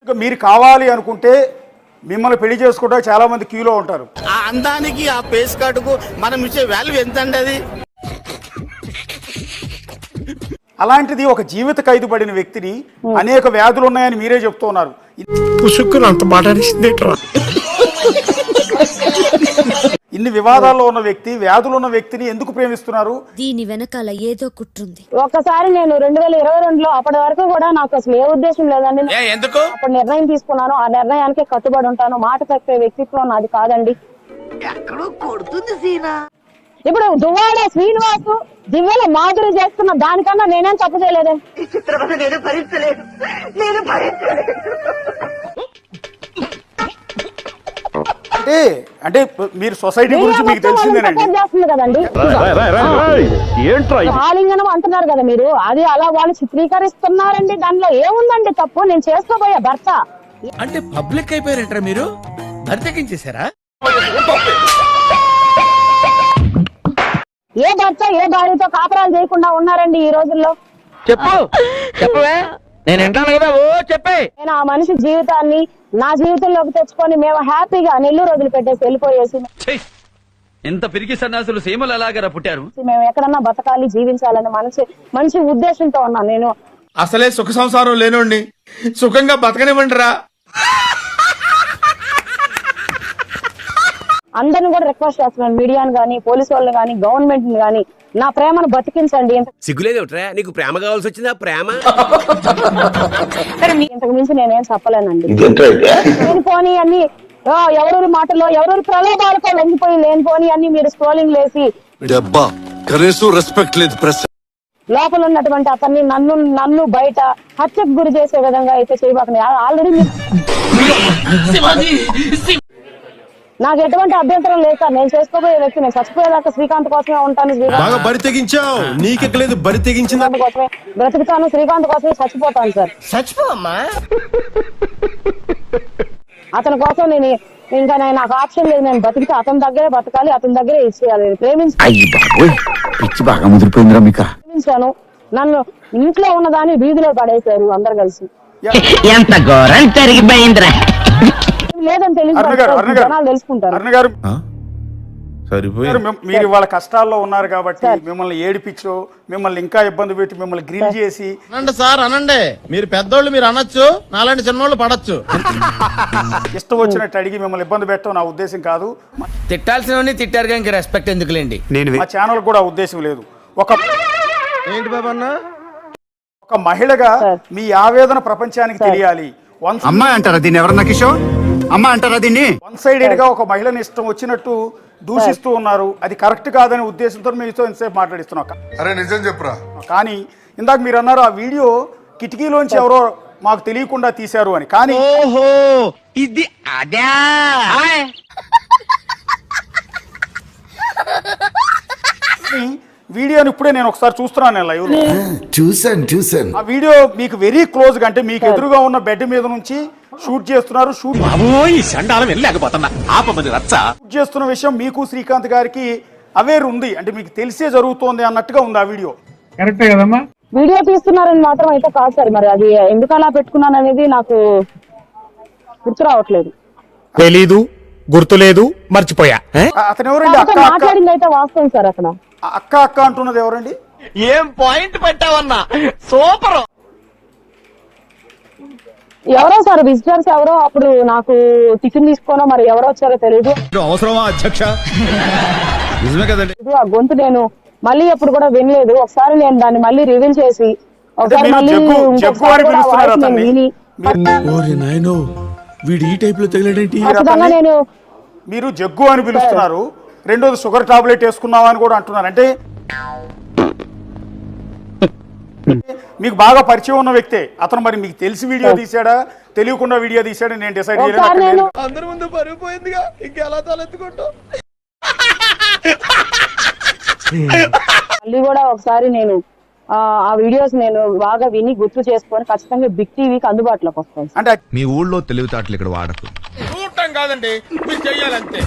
మీరు కావాలి అనుకుంటే మిమ్మల్ని పెళ్లి చేసుకోవడానికి చాలా మంది క్యూలో ఉంటారు. ఆ అందానికి ఆ ఫేస్ కార్డుకు మనం ఇచ్చే వాల్యూ ఎంత అండి అది? అలాంటిది ఒక జీవిత ఖైదు పడిన వ్యక్తిని అనేక వ్యాధులు ఉన్నాయని మీరే చెప్తున్నారు. అంత మాట్లాడేసిందేట్రా. ఇన్ని వివాదాల్లో ఉన్న వ్యక్తి, వ్యాధులు ఉన్న వ్యక్తిని ఎందుకు ప్రేమిస్తున్నారు? దీని వెనకాల ఏదో కుట్రుంది. ఒక్కసారి నేను 2022లో అప్పటి వరకు కూడా నాకు అసలు ఏ ఉద్దేశం లేదండి. ఎందుకు అప్పుడు నిర్ణయం తీసుకున్నాను, ఆ నిర్ణయానికి కట్టుబడి ఉంటాను. మాట తప్పే వ్యక్తిత్వం నాది కాదండి. ఇప్పుడు దువ్వాడ శ్రీనివాసు దివ్యల మాధురి చేస్తున్న దానికన్నా నేనేం తప్పు చేయలేదే. అంటే మీరు సొసైటీ గురించి మీకు తెలిసిందేనండి. చేస్తుంది కదండి ఆలింగనం అంటున్నారు కదా మీరు, అది అలా వాళ్ళు చిత్రీకరిస్తున్నారండి. దానిలో ఏముందండి తప్పు? నేను చేసుకోబోయే భర్త అంటే పబ్లిక్ అయిపోయారంటారా మీరు? భర్తకించేశారా? ఏ భర్త ఏ భార్యతో కాపురాలు చేయకుండా ఉన్నారండి ఈ రోజుల్లో? చెప్పవే, నేను వింటాను కదా. ఓ చెప్పే. నేను ఆ మనిషి జీవితాన్ని నా జీవితంలోకి తెచ్చుకొని మేము హ్యాపీగా నెల్లూరు రోజులు పెట్టేసి వెళ్ళిపోయేసి ఎంత పిరికి సన్నాసులు సీమలు అలాగరా పుట్టారు. మేము ఎక్కడన్నా బతకాలి, జీవించాలని మంచి ఉద్దేశంతో ఉన్నాను నేను. అసలే సుఖ సంసారం లేనోండి సుఖంగా బతకనివ్వండిరా. అందరిని కూడా రిక్వెస్ట్ చేస్తున్నాను, మీడియాని గానీ, పోలీసు వాళ్ళని గానీ, గవర్నమెంట్ ని గానీ, నా ప్రేమను బతికించండి. సిగ్గులేదేమిట్రా నీకు? ప్రేమ కావాల్సి వచ్చిందా? ప్రేమ ఇంతకు మించి నేనేం చెప్పలేనండి. లేనిపోని అన్ని ఎవరెవరి మాటల్లో ఎవరెవరి ప్రలోభాలతో లొంగిపోయి లేనిపోని అన్ని మీరు స్క్రోలింగ్ లేసి లోపల ఉన్నటువంటి అతన్ని నన్ను బయట హత్యకు గురి చేసే విధంగా అయితే చేయబాకండి. ఆల్రెడీ నాకు ఎటువంటి అభ్యంతరం లేదు సార్. నేను చేసుకోబోయే వ్యక్తి, నేను చచ్చిపోయేదాకా శ్రీకాంత్ కోసమే ఉంటాను. శ్రీకాంత్ కోసమే బ్రతుకుతాను, శ్రీకాంత్ కోసమే చచ్చిపోతాను సార్. చచ్చిపోమ్మా. అతని కోసం నేను ఇంకా నాకు ఆప్షన్ లేదు. నేను బతికితే అతని దగ్గరే బతకాలి, అతని దగ్గరే ఇచ్చేయాలి. ప్రేమించాను, నన్ను ఇంట్లో ఉన్నదాన్ని వీధిలో పడేశారు అందరు కలిసి. ఎంత ఘోరం జరిగిపోయిందిరా. లేదని తెలియదు, జనాలు తెలుసుకుంటారు. మీరు వాళ్ళ కష్టాల్లో ఉన్నారు కాబట్టి మిమ్మల్ని ఏడిపించో, మిమ్మల్ని ఇంకా ఇబ్బంది పెట్టి, మిమ్మల్ని గ్రిల్ చేసి అనండి సార్ అనండి. మీరు పెద్దోళ్ళు మీరు అనొచ్చు, నాలాంటి చిన్నోళ్ళు పడచ్చు. ఇష్టం వచ్చినట్టు అడిగి మిమ్మల్ని ఇబ్బంది పెట్టడం నా ఉద్దేశం కాదు. తిట్టాల్సినవన్నీ తిట్టారుగా, ఇంక రెస్పెక్ట్ ఎందుకులేండి. మా ఛానల్ కూడా ఉద్దేశం లేదు. ఏంటి బాబన్నా, ఒక మహిళగా మీ ఆవేదన ప్రపంచానికి తెలియాలి. అమ్మాయి అంటారా దీన్ని? ఎవరన్నా కిషోర్ అమ్మాయి అంటారా దీన్ని? వన్ సైడెడ్ గా ఒక మహిళని ఇష్టం వచ్చినట్టు దూషిస్తూ ఉన్నారు. అది కరెక్ట్ కాదనే ఉద్దేశంతో మీతో ఇంతసేపు మాట్లాడిస్తున్నాం. అరే నిజం చెప్పురా. కానీ ఇందాక మీరు అన్నారు ఆ వీడియో కిటికీలోంచి ఎవరో మాకు తెలియకుండా తీశారు అని. కానీ ఇది అదే వీడియోని ఇప్పుడే నేను ఒకసారి చూస్తున్నాను లైవ్ లో. చూసాను. ఆ వీడియో మీకు వెరీ క్లోజ్ గా, అంటే మీకు ఎదురుగా ఉన్న బెడ్ మీద నుంచి షూట్ చేస్తున్నారు. షూట్ చేస్తున్న విషయం మీకు శ్రీకాంత్ గారికి అవేర్ ఉంది, అంటే మీకు తెలిసే జరుగుతోంది అన్నట్టుగా ఉంది ఆ వీడియో. కరెక్టే కదమ్మా? వీడియో తీస్తున్నారని మాత్రం అయితే కాదు సార్. మరి అది ఎందుకు అలా పెట్టుకున్నాను అనేది నాకు గుర్తు రావట్లేదు. తెలీదు, గుర్తులేదు, మర్చిపోయా. అతను ఎవరండి? మాట్లాడింది అయితే వాస్తవం సార్. అక్కడ అక్క అంటున్నది ఎవరండి? ఏం పాయింట్ పెట్టావన్నా, సూపర్. ఎవరో సార్ విజిటర్స్ ఎవరో అప్పుడు నాకు టిఫిన్ తీసుకోనో మరి ఎవరో వచ్చారో తెలియదు. అవసరమా అధ్యక్ష? నిజమే కదండి. ఆ గొంతు నేను మళ్ళీ ఎప్పుడు కూడా వినలేదు. ఒకసారి నేను దాన్ని మళ్ళీ రివీల్ చేసి ఒకసారి మళ్ళీ నేను మీరు జగ్గు అని పిలుస్తున్నారు, రెండోది షుగర్ టాబ్లెట్ వేసుకున్నావా అని కూడా అంటున్నారు. అంటే మీకు బాగా పరిచయం ఉన్న వ్యక్తే అతను. మరి మీకు తెలిసి వీడియో తీసాడా, తెలియకుండా వీడియో తీసాడా నేను డిసైడ్ చేయలేదు. అందరి ముందు పరిగిపోయిందిగా, ఇంకెలా తలెత్తుకుంటాం. మళ్ళీ కూడా ఒకసారి నేను ఆ వీడియోస్ నేను బాగా విని గుర్తు చేసుకొని ఖచ్చితంగా బిగ్ టీవీకి అందుబాటులోకి వస్తాను. అంటే మీ ఊళ్ళో తెలివితేటలు ఇక్కడ వాడకు. చూడటం కాదండి, మీరు చెయ్యాలంతే.